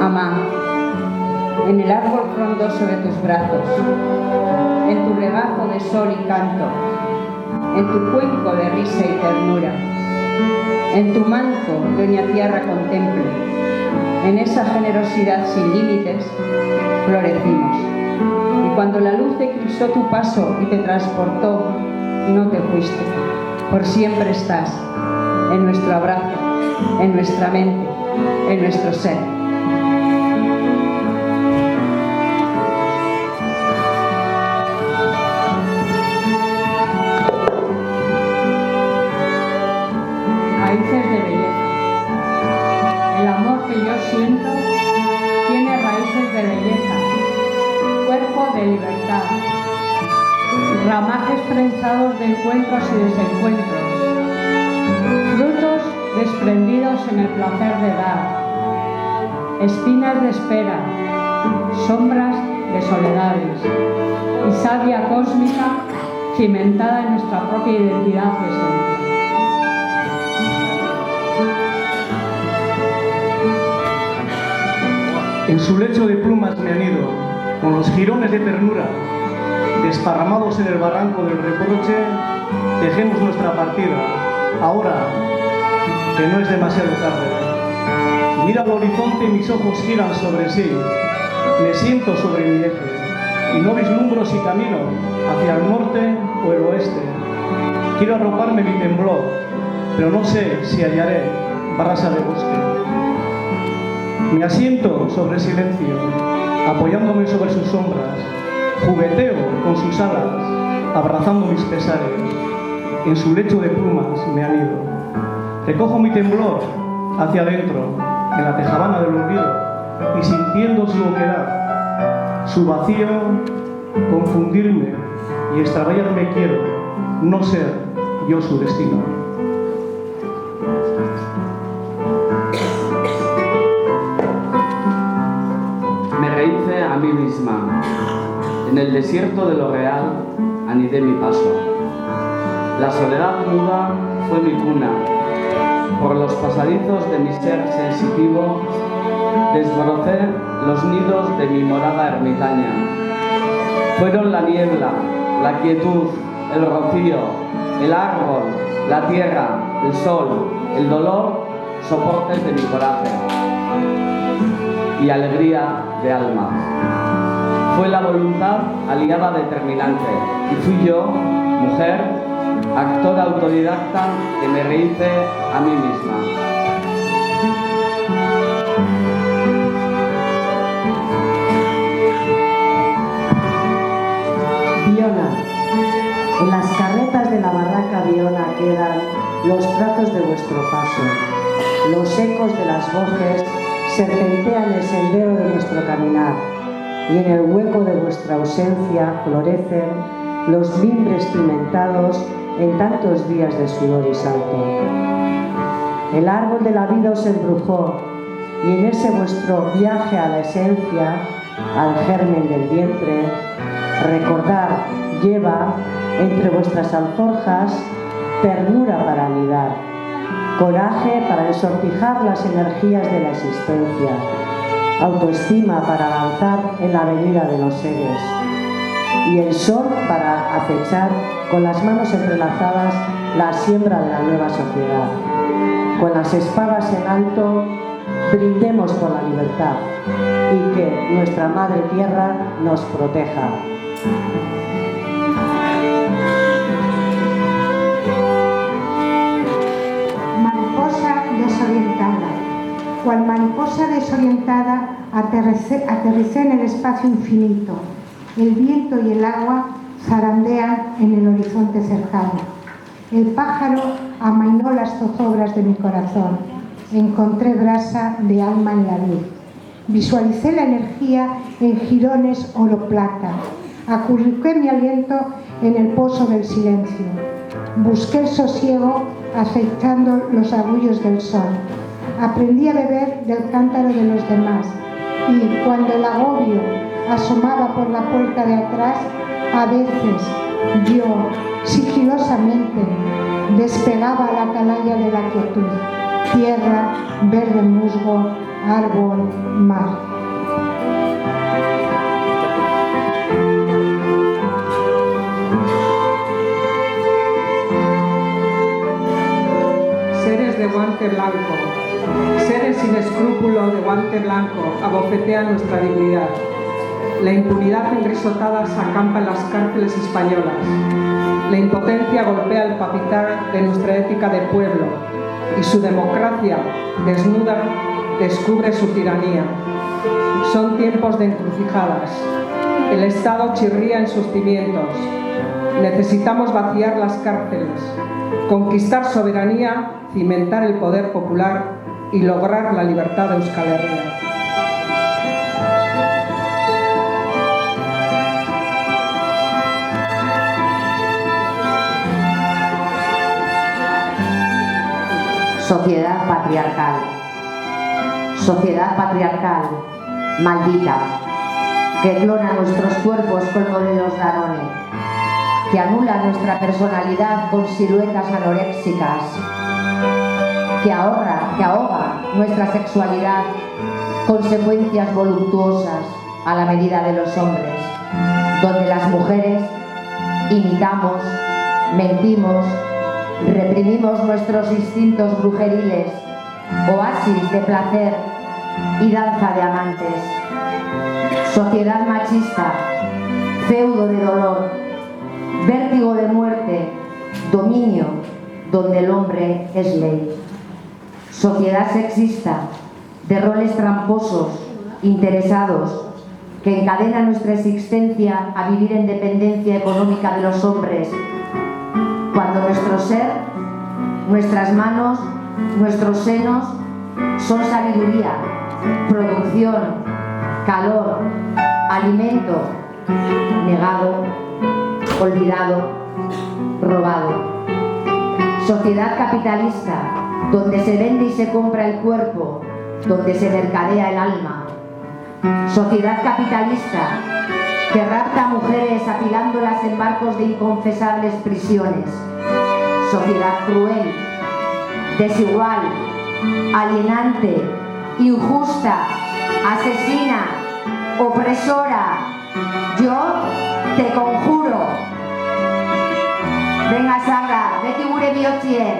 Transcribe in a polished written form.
Mamá, en el árbol frondoso de tus brazos, en tu regazo de sol y canto, en tu cuenco de risa y ternura, en tu manto, doña tierra, contemple, en esa generosidad sin límites, florecimos. Y cuando la luz eclipsó tu paso y te transportó, no te fuiste, por siempre estás en nuestro abrazo, en nuestra mente, en nuestro ser. Raíces de belleza. El amor que yo siento tiene raíces de belleza, cuerpo de libertad, ramajes trenzados de encuentros y desencuentros, frutos desprendidos en el placer de dar, espinas de espera, sombras de soledades y savia cósmica cimentada en nuestra propia identidad y esencia. En su lecho de plumas me anido, con los jirones de ternura, desparramados en el barranco del reproche, tejemos nuestra partida, ahora que no es demasiado tarde. Mira al horizonte y mis ojos giran sobre sí, me siento sobre mi eje, y no vislumbro si camino hacia el norte o el oeste. Quiero arroparme mi temblor, pero no sé si hallaré brasa de bosque. Me asiento sobre el silencio, apoyándome sobre sus sombras, jugueteo con sus alas, abrazando mis pesares. En su lecho de plumas me anido. Recojo mi temblor hacia adentro, en la tejabana del olvido, y sintiendo su oquedad, su vacío, confundirme y extraviarme quiero, no ser yo su destino. A mí misma, en el desierto de lo real, anidé mi paso. La soledad muda fue mi cuna. Por los pasadizos de mi ser sensitivo, desbrocé los nidos de mi morada ermitaña. Fueron la niebla, la quietud, el rocío, el árbol, la tierra, el sol, el dolor, soportes de mi coraje y alegría de alma. Fue la voluntad aliada determinante y fui yo, mujer, actor autodidacta que me rehice a mí misma. Biona. En las carretas de la barraca Biona quedan los trazos de vuestro paso, los ecos de las voces serpentean el sendero de nuestro caminar, y en el hueco de vuestra ausencia florecen los mimbres cimentados en tantos días de sudor y salto. El árbol de la vida os embrujó, y en ese vuestro viaje a la esencia, al germen del vientre, recordar lleva entre vuestras alforjas ternura para anidar, coraje para ensortijar las energías de la existencia, autoestima para avanzar en la avenida de los seres y el sol para acechar con las manos entrelazadas la siembra de la nueva sociedad. Con las espadas en alto, brindemos por la libertad y que nuestra Madre Tierra nos proteja. Desorientada. Cual mariposa desorientada aterricé en el espacio infinito. El viento y el agua zarandean en el horizonte cercano. El pájaro amainó las zozobras de mi corazón. Encontré brasa de alma en la luz. Visualicé la energía en jirones oro plata. Acurruqué mi aliento en el pozo del silencio. Busqué el sosiego acechando los arrullos del sol. Aprendí a beber del cántaro de los demás y cuando el agobio asomaba por la puerta de atrás, a veces yo, sigilosamente, despegaba la atalaya de la quietud, tierra, verde musgo, árbol, mar. Seres de guante blanco, seres sin escrúpulo de guante blanco, abofetean nuestra dignidad. La impunidad enrisotada se acampa en las cárceles españolas. La impotencia golpea el capital de nuestra ética de pueblo y su democracia, desnuda, descubre su tiranía. Son tiempos de encrucijadas. El Estado chirría en sus cimientos. Necesitamos vaciar las cárceles, conquistar soberanía, cimentar el poder popular y lograr la libertad de Euskal Herria. Sociedad patriarcal, maldita, que clona nuestros cuerpos con modelos Danone, que anula nuestra personalidad con siluetas anoréxicas, que ahoga nuestra sexualidad con secuencias voluptuosas a la medida de los hombres, donde las mujeres imitamos, mentimos, reprimimos nuestros instintos brujeriles, oasis de placer y danza de amantes. Sociedad machista, feudo de dolor, vértigo de muerte, dominio donde el hombre es ley. Sociedad sexista, de roles tramposos, interesados, que encadena nuestra existencia a vivir en dependencia económica de los hombres, cuando nuestro ser, nuestras manos, nuestros senos son sabiduría, producción, calor, alimento, negado, olvidado, robado. Sociedad capitalista, donde se vende y se compra el cuerpo, donde se mercadea el alma. Sociedad capitalista, que rapta a mujeres apilándolas en barcos de inconfesables prisiones. Sociedad cruel, desigual, alienante, injusta, asesina, opresora. Yo te conjuro. Venga, Sagra, beti gure bihotzien.